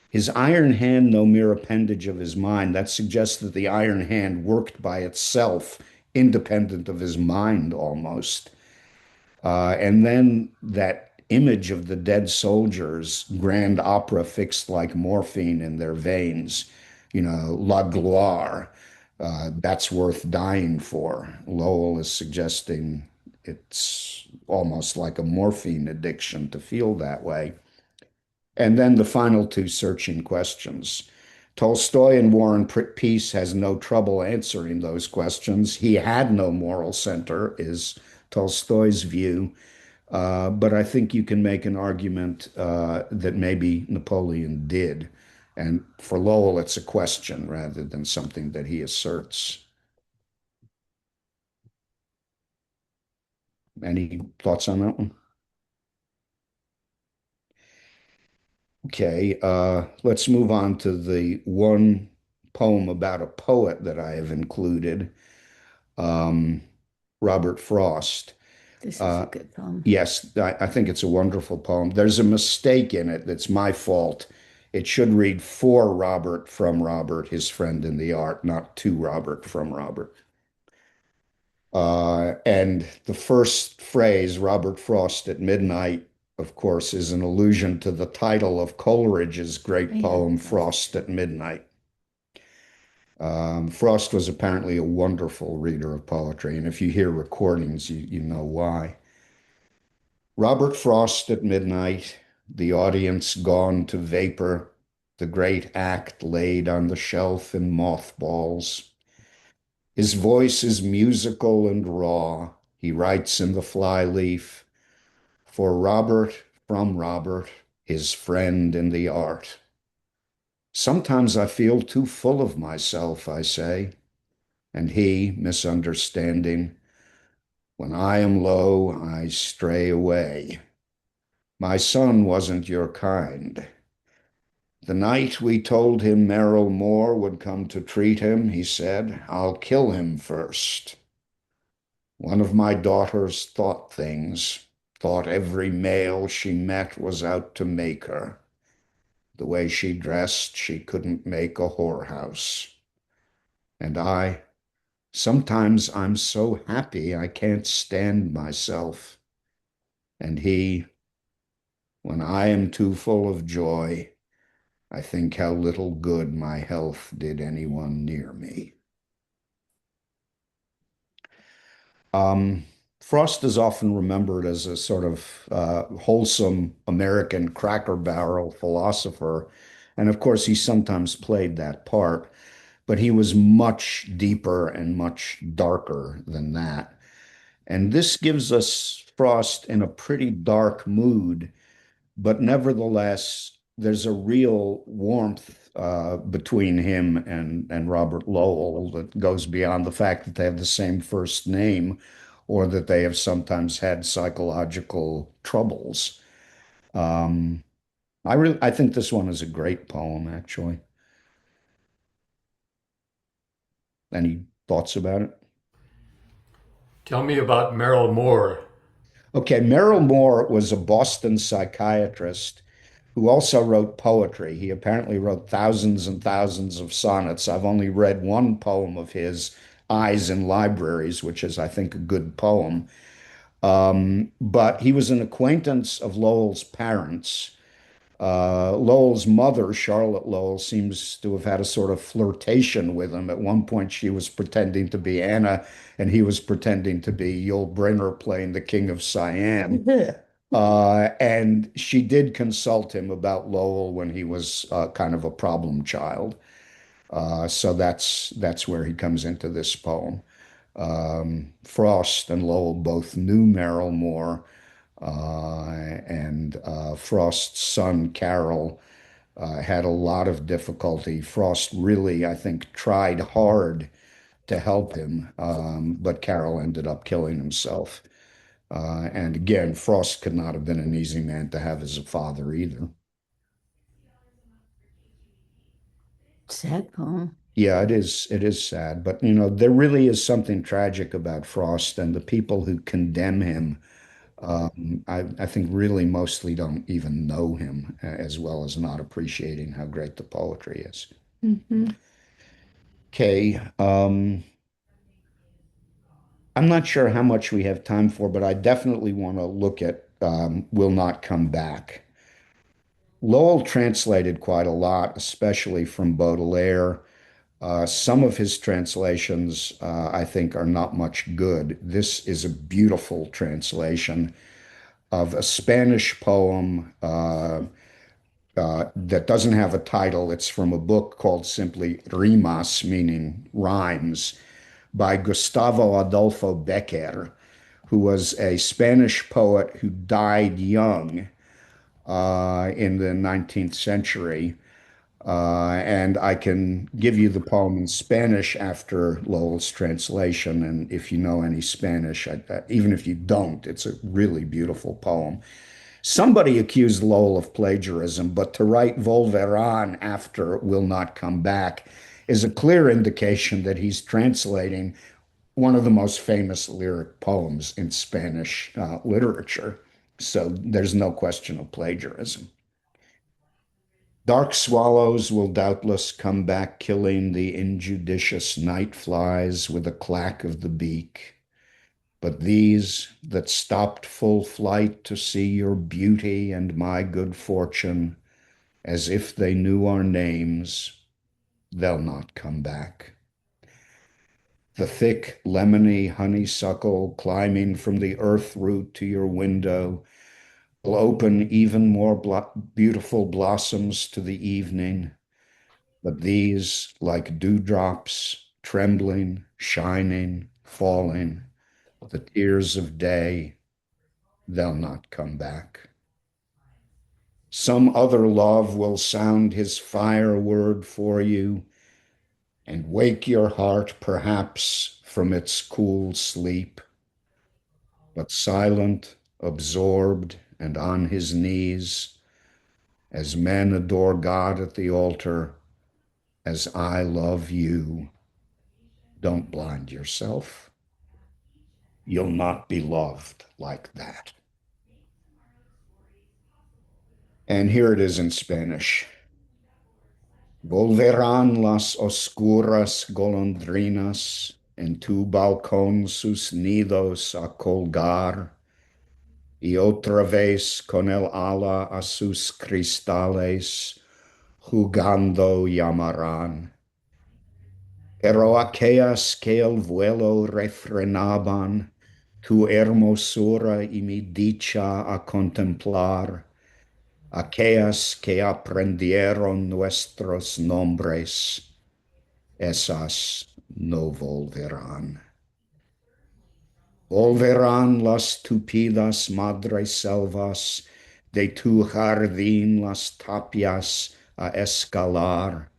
His iron hand, no mere appendage of his mind. That suggests that the iron hand worked by itself, independent of his mind almost. And then that image of the dead soldiers, grand opera fixed like morphine in their veins, la gloire, that's worth dying for. Lowell is suggesting it's almost like a morphine addiction to feel that way. And then the final two searching questions. Tolstoy in War and Peace has no trouble answering those questions. He had no moral center, is Tolstoy's view. But I think you can make an argument that maybe Napoleon did. And for Lowell, it's a question rather than something that he asserts. Any thoughts on that one? Okay, let's move on to the one poem about a poet that I have included, Robert Frost. This is a good poem. Yes, I think it's a wonderful poem. There's a mistake in it that's my fault. It should read for Robert from Robert, his friend in the art, not to Robert from Robert. And the first phrase, Robert Frost at Midnight, of course, is an allusion to the title of Coleridge's great poem, Frost at Midnight. Frost was apparently a wonderful reader of poetry, and if you hear recordings, you know why. Robert Frost at midnight, the audience gone to vapor, the great act laid on the shelf in mothballs. His voice is musical and raw. He writes in the flyleaf, for Robert from Robert, his friend in the art. Sometimes I feel too full of myself, I say, and he, misunderstanding, when I am low, I stray away. My son wasn't your kind. The night we told him Merrill Moore would come to treat him, he said, I'll kill him first. One of my daughters thought things, thought every male she met was out to make her. The way she dressed, she couldn't make a whorehouse. And sometimes I'm so happy I can't stand myself. And he, when I am too full of joy, I think how little good my health did anyone near me. Frost is often remembered as a sort of wholesome American Cracker Barrel philosopher. And of course, he sometimes played that part, but he was much deeper and much darker than that. And this gives us Frost in a pretty dark mood, but nevertheless, there's a real warmth between him and Robert Lowell that goes beyond the fact that they have the same first name or that they have sometimes had psychological troubles. I think this one is a great poem, actually. Any thoughts about it? Tell me about Merrill Moore. Okay, Merrill Moore was a Boston psychiatrist who also wrote poetry. He apparently wrote thousands and thousands of sonnets. I've only read one poem of his, Eyes in Libraries, which is, I think, a good poem. But he was an acquaintance of Lowell's parents. Lowell's mother, Charlotte Lowell, seems to have had a sort of flirtation with him. At one point, she was pretending to be Anna, and he was pretending to be Yul Brynner playing the King of Siam. And she did consult him about Lowell when he was kind of a problem child. So that's where he comes into this poem. Frost and Lowell both knew Merrill Moore, and Frost's son, Carroll, had a lot of difficulty. Frost really, I think, tried hard to help him, but Carroll ended up killing himself. And again, Frost could not have been an easy man to have as a father either. Sad poem. Yeah, it is. It is sad, but you know, there really is something tragic about Frost, and the people who condemn him, I think, really mostly don't even know him, as well as not appreciating how great the poetry is. Mhm. Okay, I'm not sure how much we have time for, but I definitely want to look at Will Not Come Back. Lowell translated quite a lot, especially from Baudelaire. Some of his translations, I think, are not much good. This is a beautiful translation of a Spanish poem that doesn't have a title. It's from a book called simply Rimas, meaning rhymes, by Gustavo Adolfo Becker, who was a Spanish poet who died young in the 19th century. And I can give you the poem in Spanish after Lowell's translation. And if you know any Spanish, even if you don't, it's a really beautiful poem. Somebody accused Lowell of plagiarism, but to write Volverán after Will Not Come Back is a clear indication that he's translating one of the most famous lyric poems in Spanish literature. So there's no question of plagiarism. Dark swallows will doubtless come back, killing the injudicious night flies with a clack of the beak. But these that stopped full flight to see your beauty and my good fortune, as if they knew our names, they'll not come back. The thick lemony honeysuckle climbing from the earth root to your window will open even more beautiful blossoms to the evening. But these, like dewdrops, trembling, shining, falling, the tears of day, they'll not come back. Some other love will sound his fire word for you and wake your heart perhaps from its cool sleep. But silent, absorbed, and on his knees, as men adore God at the altar, as I love you, don't blind yourself. You'll not be loved like that. And here it is in Spanish. Volverán las oscuras golondrinas en tu balcón sus nidos a colgar, y otra vez con el ala a sus cristales jugando llamarán. Pero aquellas que el vuelo refrenaban, tu hermosura y mi dicha a contemplar, aquellas que aprendieron nuestros nombres, esas no volverán. Volverán las tupidas madreselvas de tu jardín las tapias a escalar,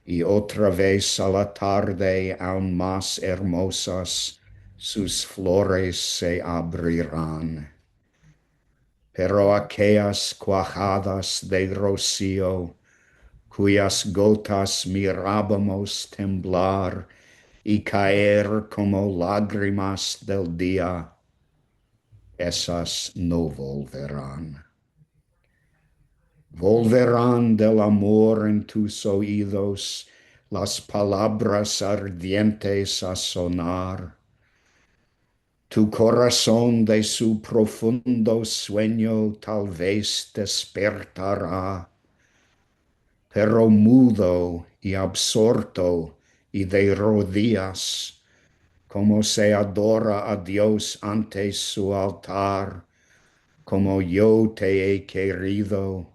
y otra vez a la tarde aún más hermosas sus flores se abrirán. Pero aquellas cuajadas de rocío, cuyas gotas mirábamos temblar y caer como lágrimas del día, esas no volverán. Volverán del amor en tus oídos las palabras ardientes a sonar. Tu corazón de su profundo sueño tal vez despertará, pero mudo y absorto y de rodillas, como se adora a Dios ante su altar, como yo te he querido,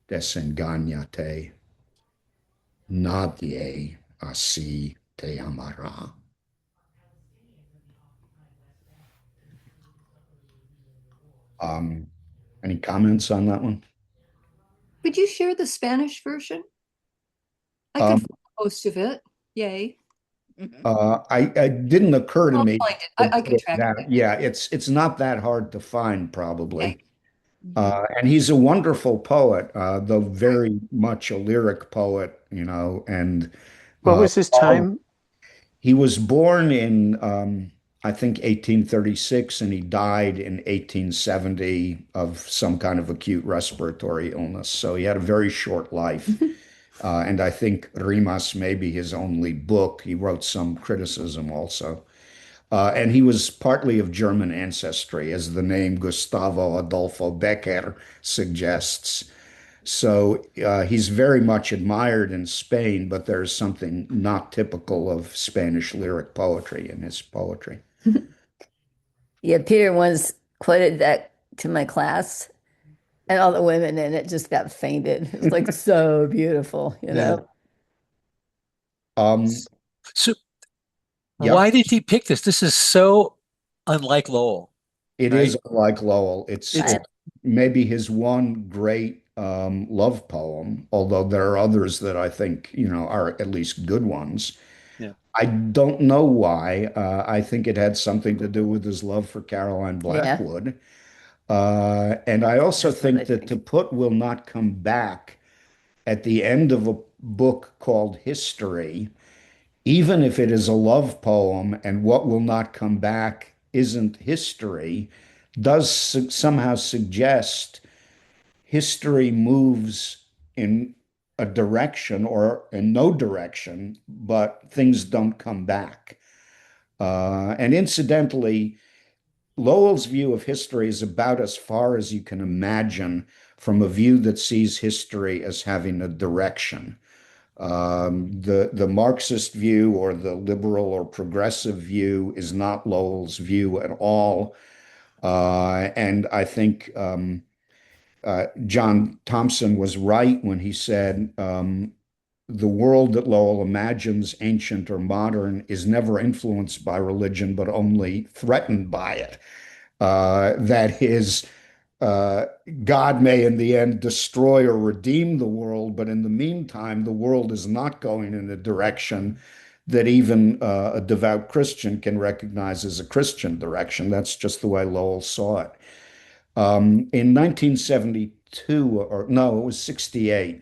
desengáñate. Nadie así te amará. Um, any comments on that one? Could you share the Spanish version? I could Um, find most of it. Yay. it didn't occur to I'll me find it. to I can put track it that. down. Yeah, it's not that hard to find, Okay. probably. Mhm. And he's a wonderful poet, though very much a lyric poet, and What uh, was his all time? he was born in, I think, 1836, and he died in 1870 of some kind of acute respiratory illness. So he had a very short life. And I think Rimas may be his only book. He wrote some criticism also. And he was partly of German ancestry, as the name Gustavo Adolfo Becker suggests. So he's very much admired in Spain, but there's something not typical of Spanish lyric poetry in his poetry. Yeah, Peter once quoted that to my class, and all the women in it just got fainted. It was like so beautiful, you Yeah. know? Um, So yeah, why did he pick this? This is so unlike Lowell, it right? is like Lowell. It's It's I, maybe his one great love poem, although there are others that I think, are at least good ones. yeah. I don't know why. I think it had something to do with his love for Caroline yeah, Blackwood. And I also that's what I think that to think. put Will Not Come Back at the end of a book called History, even if it is a love poem and what will not come back isn't history, does somehow suggest history moves in a direction or in no direction, but things don't come back. And incidentally, Lowell's view of history is about as far as you can imagine from a view that sees history as having a direction. The Marxist view or the liberal or progressive view is not Lowell's view at all. And I think John Thompson was right when he said the world that Lowell imagines, ancient or modern, is never influenced by religion, but only threatened by it. That his God may in the end destroy or redeem the world, but in the meantime, the world is not going in a direction that even a devout Christian can recognize as a Christian direction. That's just the way Lowell saw it. In 1972, or no, it was 68,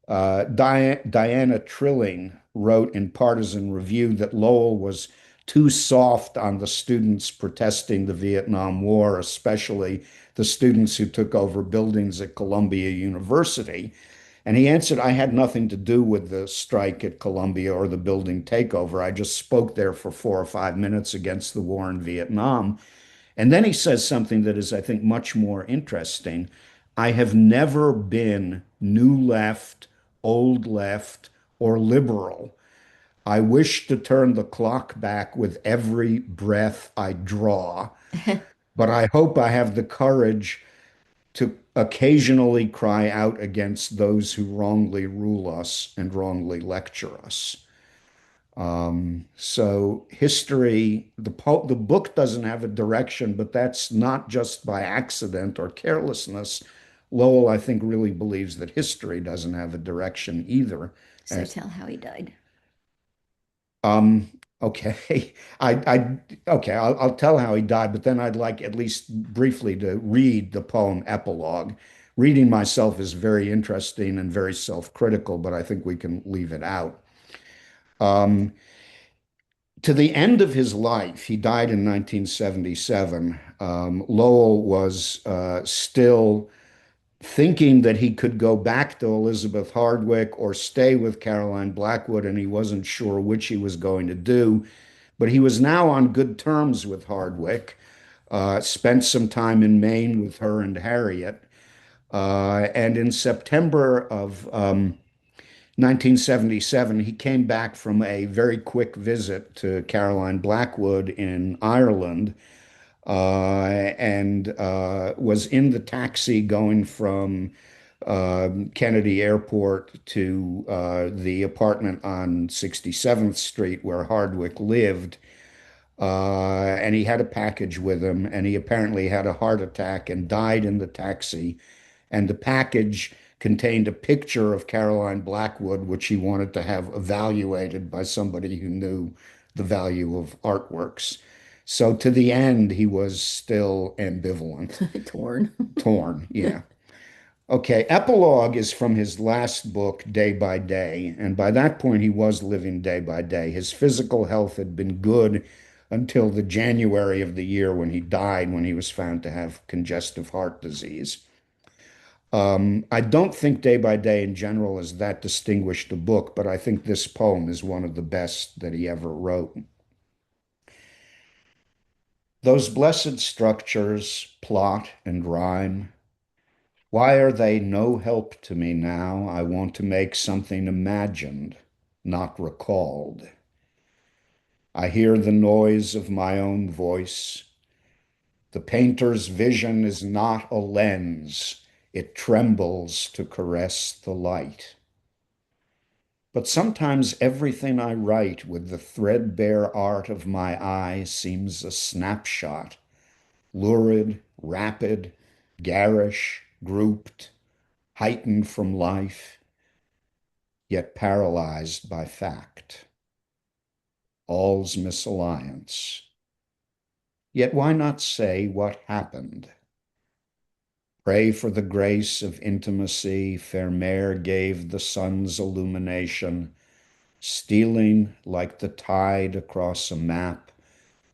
Diana Trilling wrote in Partisan Review that Lowell was too soft on the students protesting the Vietnam War, especially the students who took over buildings at Columbia University. And he answered, I had nothing to do with the strike at Columbia or the building takeover. I just spoke there for 4 or 5 minutes against the war in Vietnam. And then he says something that is, I think, much more interesting. I have never been new left, old left, or liberal. I wish to turn the clock back with every breath I draw, but I hope I have the courage to occasionally cry out against those who wrongly rule us and wrongly lecture us. So history, the book doesn't have a direction, but that's not just by accident or carelessness. Lowell, I think, really believes that history doesn't have a direction either. So And, tell how he died. um, okay, okay, I'll tell how he died, but then I'd like at least briefly to read the poem Epilogue. Reading myself is very interesting and very self-critical, but I think we can leave it out. Um, to the end of his life, he died in 1977. Lowell was still thinking that he could go back to Elizabeth Hardwick or stay with Caroline Blackwood, and he wasn't sure which he was going to do. But he was now on good terms with Hardwick, spent some time in Maine with her and Harriet. And in September of 1977, he came back from a very quick visit to Caroline Blackwood in Ireland and was in the taxi going from Kennedy Airport to the apartment on 67th Street where Hardwick lived. And he had a package with him, and he apparently had a heart attack and died in the taxi. And the package contained a picture of Caroline Blackwood, which he wanted to have evaluated by somebody who knew the value of artworks. So to the end, he was still ambivalent. Torn. Torn, yeah. Okay, epilogue is from his last book, Day by Day, and by that point he was living day by day. His physical health had been good until the January of the year when he died, when he was found to have congestive heart disease. I don't think Day by Day in general is that distinguished a book, but I think this poem is one of the best that he ever wrote. Those blessed structures, plot and rhyme, why are they no help to me now? I want to make something imagined, not recalled. I hear the noise of my own voice. The painter's vision is not a lens. It trembles to caress the light. But sometimes everything I write with the threadbare art of my eye seems a snapshot, lurid, rapid, garish, grouped, heightened from life, yet paralyzed by fact. All's misalliance. Yet why not say what happened? Pray for the grace of intimacy. Vermeer gave the sun's illumination, stealing like the tide across a map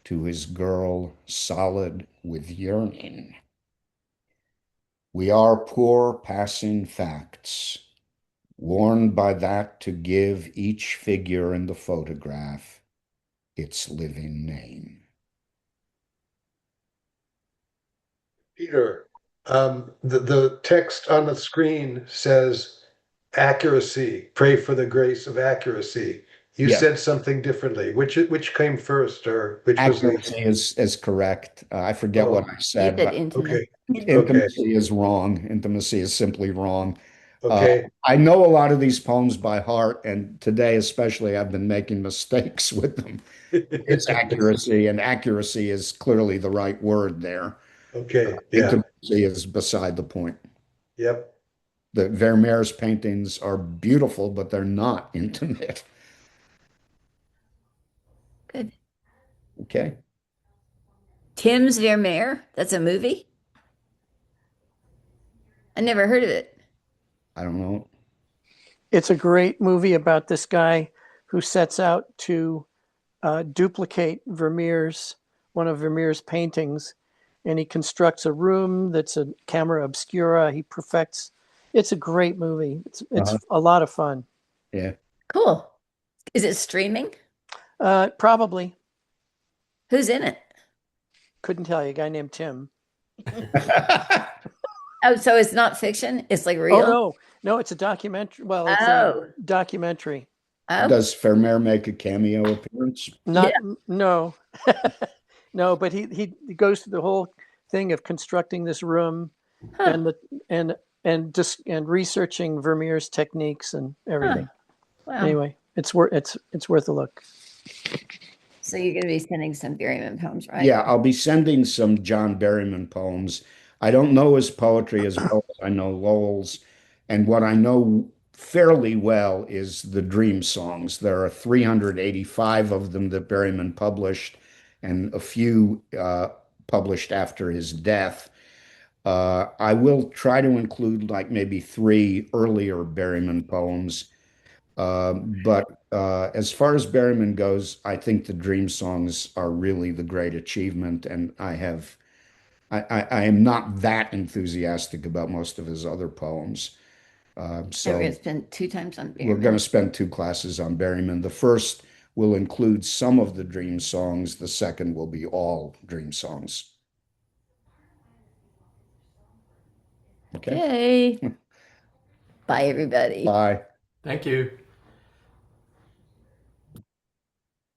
to his girl, solid with yearning. We are poor passing facts, warned by that to give each figure in the photograph its living name. Peter, the text on the screen says accuracy, pray for the grace of accuracy. You Yeah, said something differently. Which came first, or which was the? accuracy is correct. I forget what Oh, I You said, did but intimate. okay, okay, intimacy is wrong. Intimacy is simply wrong. Uh, okay. I know a lot of these poems by heart, and today especially I've been making mistakes with them. It's accuracy, and accuracy is clearly the right word there. Okay, yeah, Intimacy is beside the point. yep. The Vermeer's paintings are beautiful, but they're not intimate. Good. Okay. Tim's Vermeer. That's a movie. I never heard of it. I don't know. It's a great movie about this guy who sets out to duplicate one of Vermeer's paintings, and he constructs a room that's a camera obscura. He perfects. It's a great movie. It's Uh, a lot of fun. yeah. Cool. Is it streaming? Probably Who's in it? couldn't tell you. A guy named Tim. Oh, so it's not fiction? It's like Oh real? no, it's a documentary. Well, it's Oh, a documentary. oh, Does Vermeer make a cameo appearance? yeah. Not no, no, but he goes through the whole thing of constructing this room Huh. and the and researching Vermeer's techniques and everything. Wow. Anyway, it's worth a look. So you're going to be sending some Berryman poems, right? Yeah, I'll be sending some John Berryman poems. I don't know his poetry as well as I know Lowell's. And what I know fairly well is the dream songs. There are 385 of them that Berryman published, and a few published after his death. I will try to include like maybe three earlier Berryman poems. But as far as Berryman goes, I think the dream songs are really the great achievement, and I am not that enthusiastic about most of his other poems. And we're So going to spend 2 times on we're going to Berryman. spend two classes on Berryman. The first will include some of the dream songs. The second will be all dream songs. Okay. Okay. Bye, everybody. Bye. Thank you.